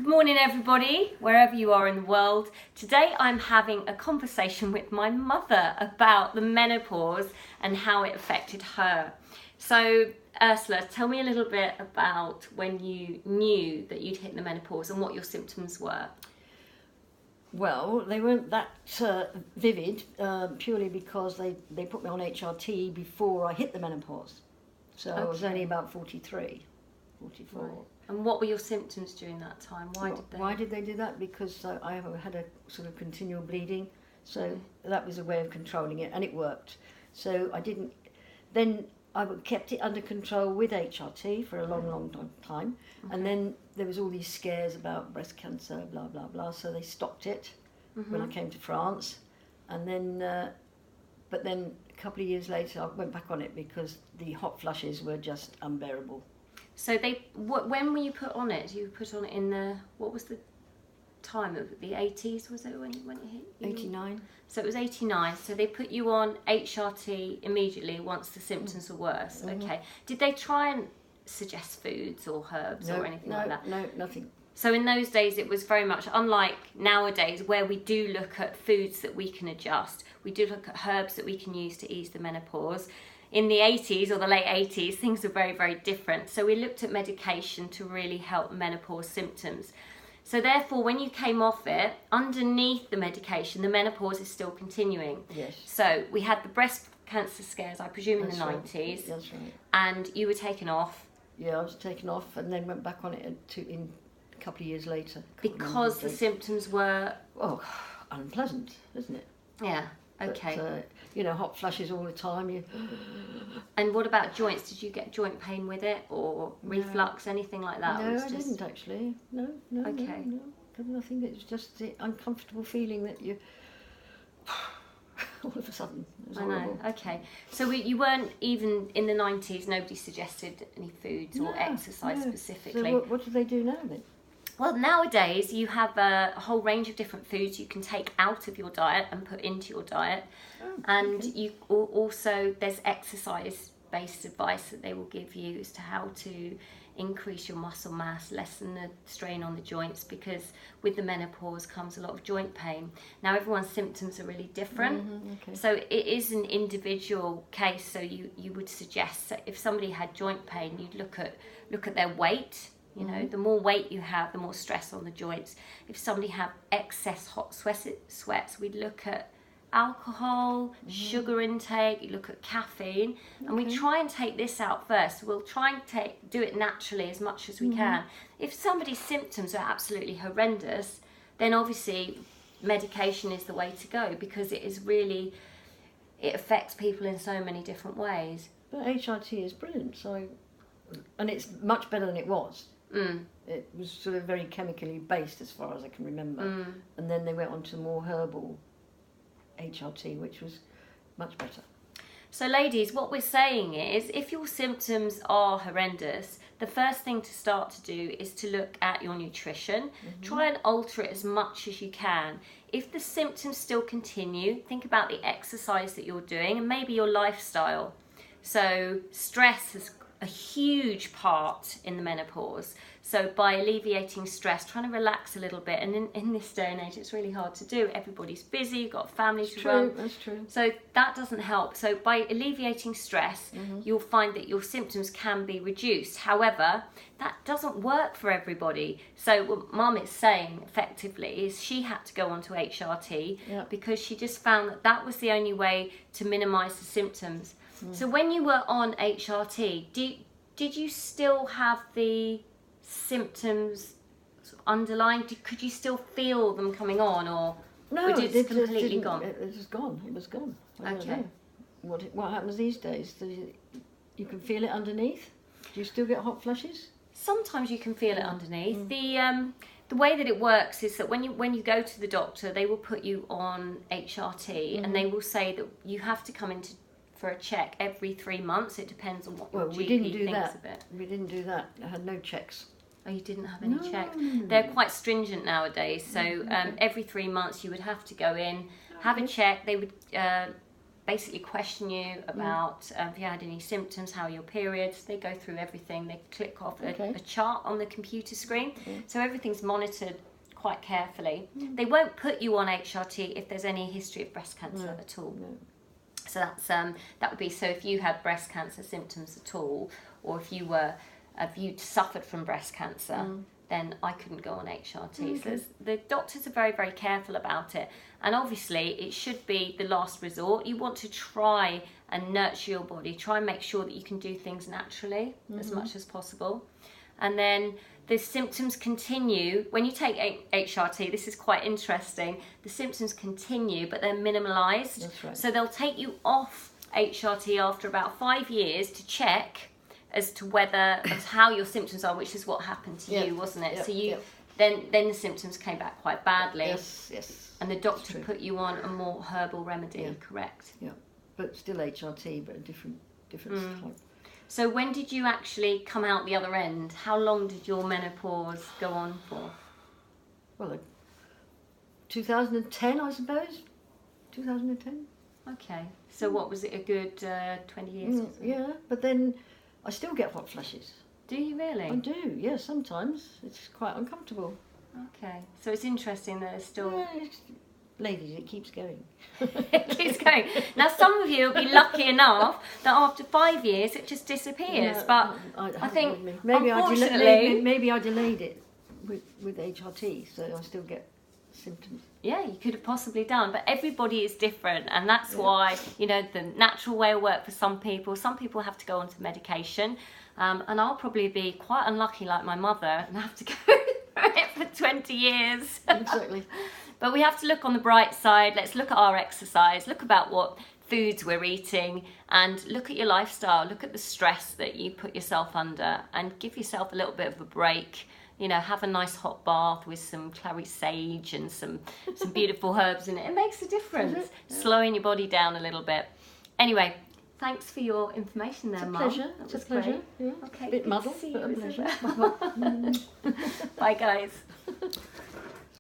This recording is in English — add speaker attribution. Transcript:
Speaker 1: Good morning everybody, wherever you are in the world. Today I'm having a conversation with my mother about the menopause and how it affected her. So Ursula, tell me a little bit about when you knew that you'd hit the menopause and what your symptoms were.
Speaker 2: Well, they weren't that vivid, purely because they put me on HRT before I hit the menopause. So I was only about 43, 44.
Speaker 1: Right. And what were your symptoms during that time?
Speaker 2: Why did they do that? Because I had a sort of continual bleeding, so that was a way of controlling it, and it worked. So I didn't. Then I kept it under control with HRT for a long time, and then there was all these scares about breast cancer, blah blah blah. So they stopped it when I came to France, and then, but then a couple of years later I went back on it because the hot flushes were just unbearable.
Speaker 1: So when were you put on it? You put on it in the, what was the time of the 80s, was it when it hit you?
Speaker 2: 89.
Speaker 1: So it was 89. So they put you on HRT immediately once the symptoms were worse. Okay. Did they try and suggest foods or herbs or anything like that?
Speaker 2: No, nothing.
Speaker 1: So in those days it was very much unlike nowadays, where we do look at foods that we can adjust. We do look at herbs that we can use to ease the menopause. In the 80s or the late 80s, things were very, very different. So we looked at medication to really help menopause symptoms. So therefore, when you came off it, underneath the medication, the menopause is still continuing.
Speaker 2: Yes.
Speaker 1: So we had the breast cancer scares, I presume, in the 90s.
Speaker 2: That's right.
Speaker 1: And you were taken off.
Speaker 2: Yeah, I was taken off and then went back on it in a couple of years later.
Speaker 1: Because the symptoms were...
Speaker 2: Oh, unpleasant, isn't it?
Speaker 1: Yeah. Okay.
Speaker 2: But, hot flushes all the time.
Speaker 1: And what about joints? Did you get joint pain with it, or reflux, anything like that?
Speaker 2: No, I didn't actually. No.
Speaker 1: Okay.
Speaker 2: No. Nothing. It was just the uncomfortable feeling that you... all of a sudden. It was horrible.
Speaker 1: I know. Okay. So you weren't even in the 90s. Nobody suggested any foods or exercise specifically.
Speaker 2: So what do they do now then?
Speaker 1: Well, nowadays you have a whole range of different foods you can take out of your diet and put into your diet. You also, there's exercise-based advice that they will give you as to how to increase your muscle mass, lessen the strain on the joints, because with the menopause comes a lot of joint pain. Now, everyone's symptoms are really different, so it is an individual case. So you would suggest that if somebody had joint pain, you'd look at their weight. The more weight you have, the more stress on the joints. If somebody have excess hot sweats, we'd look at alcohol, sugar intake, you look at caffeine, and we try and take this out first. We'll try and do it naturally as much as we can. If somebody's symptoms are absolutely horrendous, then obviously medication is the way to go, because it affects people in so many different ways.
Speaker 2: But HRT is brilliant, and it's much better than it was. It was sort of very chemically based as far as I can remember. And then they went on to more herbal HRT, which was much better.
Speaker 1: So ladies, what we're saying is, if your symptoms are horrendous, the first thing to start to do is to look at your nutrition. Try and alter it as much as you can. If the symptoms still continue, think about the exercise that you're doing and maybe your lifestyle. So stress is a huge part in the menopause. So by alleviating stress, trying to relax a little bit, and in this day and age it's really hard to do. Everybody's busy, you've got families to run.
Speaker 2: That's true.
Speaker 1: So that doesn't help. So by alleviating stress, you'll find that your symptoms can be reduced. However, that doesn't work for everybody. So what Mum is saying effectively is she had to go onto HRT because she just found that was the only way to minimise the symptoms. So when you were on HRT, did you still have the symptoms underlying? Could you still feel them coming on, or did it completely gone?
Speaker 2: It was gone. It was gone.
Speaker 1: Okay.
Speaker 2: What happens these days? You can feel it underneath? Do you still get hot flushes?
Speaker 1: Sometimes you can feel it underneath. The way that it works is that when you go to the doctor, they will put you on HRT, and they will say that you have to come into for a check every 3 months. It depends on what your GP thinks of it.
Speaker 2: We didn't do that. I had no checks.
Speaker 1: Oh, you didn't have any checks? They're quite stringent nowadays. So every 3 months you would have to go in, have a check. They would basically question you about if you had any symptoms, how are your periods. They go through everything. They click off a chart on the computer screen. So everything's monitored quite carefully. They won't put you on HRT if there's any history of breast cancer at all. So that's that would be, so if you had breast cancer symptoms at all, or if you'd suffered from breast cancer, then I couldn't go on HRT. So the doctors are very, very careful about it. And obviously it should be the last resort. You want to try and nurture your body, try and make sure that you can do things naturally as much as possible. And then the symptoms continue. When you take HRT, this is quite interesting, the symptoms continue, but they're minimalised.
Speaker 2: That's right.
Speaker 1: So they'll take you off HRT after about 5 years to check as to how your symptoms are, which is what happened to you, wasn't it? So then the symptoms came back quite badly.
Speaker 2: Yes.
Speaker 1: And the doctor put you on a more herbal remedy, correct?
Speaker 2: Yeah, but still HRT, but a different type.
Speaker 1: So when did you actually come out the other end? How long did your menopause go on for?
Speaker 2: Well, 2010, I suppose. 2010.
Speaker 1: Okay. So what was it, a good 20 years? Or so?
Speaker 2: Yeah, but then I still get hot flashes.
Speaker 1: Do you really?
Speaker 2: I do, yeah, sometimes. It's quite uncomfortable.
Speaker 1: Okay. So it's interesting that it's still...
Speaker 2: Yeah, ladies, it keeps going.
Speaker 1: It keeps going. Now, some of you will be lucky enough that after 5 years it just disappears.
Speaker 2: No,
Speaker 1: but I think,
Speaker 2: maybe
Speaker 1: unfortunately...
Speaker 2: maybe I delayed it with HRT, so I still get symptoms.
Speaker 1: Yeah, you could have possibly done, but everybody is different, and that's why, you know, the natural way will work for some people have to go onto medication, and I'll probably be quite unlucky like my mother and have to go through it for 20 years.
Speaker 2: Exactly.
Speaker 1: But we have to look on the bright side. Let's look at our exercise, look about what foods we're eating, and look at your lifestyle, look at the stress that you put yourself under, and give yourself a little bit of a break. You know, have a nice hot bath with some clary sage and some beautiful herbs in it. It makes a difference. Slowing your body down a little bit. Anyway, thanks for your information there, Mum.
Speaker 2: It's a pleasure. Yeah.
Speaker 1: Okay,
Speaker 2: a bit muddled, but a pleasure.
Speaker 1: Bye, guys.